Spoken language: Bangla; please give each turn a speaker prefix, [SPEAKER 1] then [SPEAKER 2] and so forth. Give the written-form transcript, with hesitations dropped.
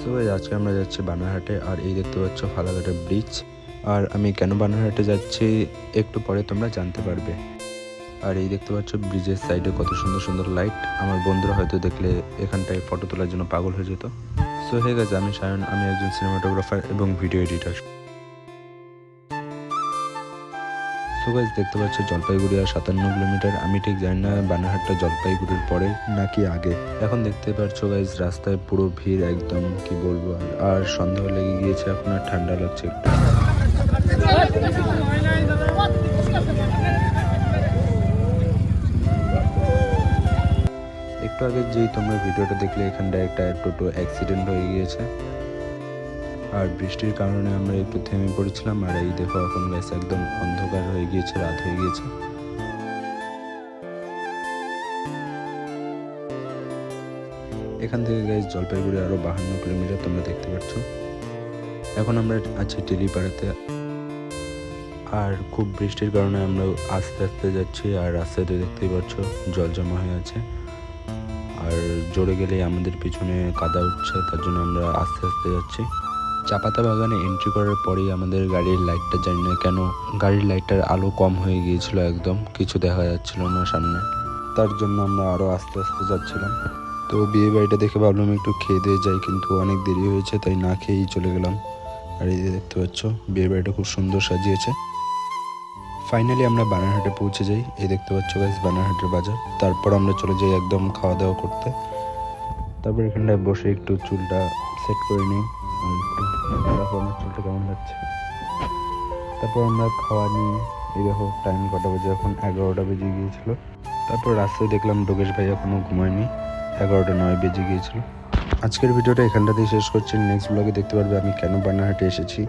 [SPEAKER 1] সো গাইস আজকে আমরা যাচ্ছি বানারহাটে, আর এই দেখতে পাচ্ছ ফালাকাটা ব্রিজ। আর আমি কেন বানারহাটে যাচ্ছি একটু পরে তোমরা জানতে পারবে। আর এই দেখতে পাচ্ছ ব্রিজের সাইডে কত সুন্দর সুন্দর লাইট। আমার বন্ধুরা হয়তো দেখলে এখানটায় ফটো তোলার জন্য পাগল হয়ে যেত। সো হে গাইস, আমি সায়ন, আমি একজন সিনেমাটোগ্রাফার এবং ভিডিও এডিটর। সো গাইস দেখতে পাচ্ছ জলপাইগুড়ি আর 57 কিলোমিটার। আমি ঠিক জানি না বানারহাটটা জলপাইগুড়ির পরে নাকি আগে। এখন দেখতে পাচ্ছ গাইস রাস্তায় পুরো ভিড়, একদম কি বলবো। আর সন্ধ্যা লেগে গিয়েছে, এখন আর ঠান্ডা লাগছে একটু। একটু আগে যেই তোমরা ভিডিওটা দেখলে, এখানটায় একটা টোটো অ্যাক্সিডেন্ট হয়ে গিয়েছে। আর বৃষ্টির কারণে আমরা একটু থেমে পড়েছিলাম। আর এই দেখো এখন গাইস একদম অন্ধকার হয়ে গিয়েছে, রাত হয়ে গিয়েছে। এখান থেকে গাইস জলপাইগুড়ি আরো 52 কিলোমিটার তোমরা দেখতে পাচ্ছ। এখন আমরা আছি টেলিপাড়াতে। আর খুব বৃষ্টির কারণে আমরা আস্তে আস্তে যাচ্ছি। আর রাস্তাতে দেখতেই পাচ্ছ জল জমা হয়ে আছে। আর জোরে গেলেই আমাদের পিছনে কাদা উঠছে, তার জন্য আমরা আস্তে আস্তে যাচ্ছি। চাপাতা বাগানে এন্ট্রি করার পরেই আমাদের গাড়ির লাইটটা, জানি না কেন গাড়ির লাইটটার আলো কম হয়ে গিয়েছিল, একদম কিছু দেখা যাচ্ছিল না সামনে। তার জন্য আমরা আরো আস্তে আস্তে যাচ্ছিলাম। তো বিয়ে বাড়িটা দেখে ভাবলাম একটু খেয়ে দিয়ে যাই, কিন্তু অনেক দেরি হয়েছে, তাই না খেয়েই চলে গেলাম। আর এই দেখতে পাচ্ছ বিয়ে বাড়িটা খুব সুন্দর সাজিয়েছে। ফাইনালি আমরা বানারহাটে পৌঁছে যাই। এই দেখতে পাচ্ছ গাইস বানারহাটের বাজার। তারপর আমরা চলে যাই একদম খাওয়া দাওয়া করতে। তারপর এখানটায় বসে একটু চুলটা সেট করে নিই। আর একটু দেখো আমার চুলটা কেমন লাগছে। তারপর আমরা খাওয়া নিয়ে, এই দেখো টাইম কটা বাজে, এখন 11টা বেজে গিয়েছিল। তারপর রাস্তায় দেখলাম যোগেশ ভাই এখনো ঘুমায়নি, 11টা 9 বেজে গিয়েছিল। আজকের ভিডিওটা এখানটাতেই শেষ করছি। নেক্সট ব্লগে দেখতে পারবে আমি কেন বানারহাটে এসেছি।